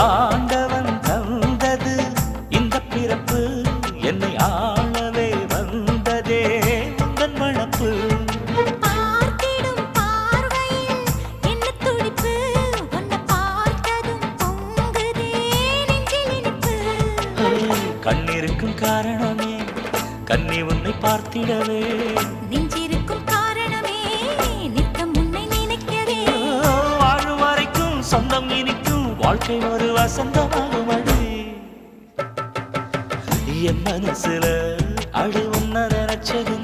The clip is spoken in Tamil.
ஆண்டவன் தந்தது இந்த பிறப்பு, என்னை ஆளவே வந்ததே உந்தன் வளப்பு. பார்த்திடும் பார்வையில் என்ன துடிப்பு, உன்னை பார்த்ததும் பொங்குதே நெஞ்சில் இனிப்பு. கண்ணிருக்கும் காரணமே கண்ணி உன்னை பார்த்திடவே, நெஞ்சிருக்கும் காரணமே நித்தம் உன்னை நினைக்கவே. வாழும் வரைக்கும் சொந்தம் இனிக்கும், வாழ்க்கை ஒரு வசந்தமாகும் அடி. என் மனசுல அழு உன்ன நினைச்சது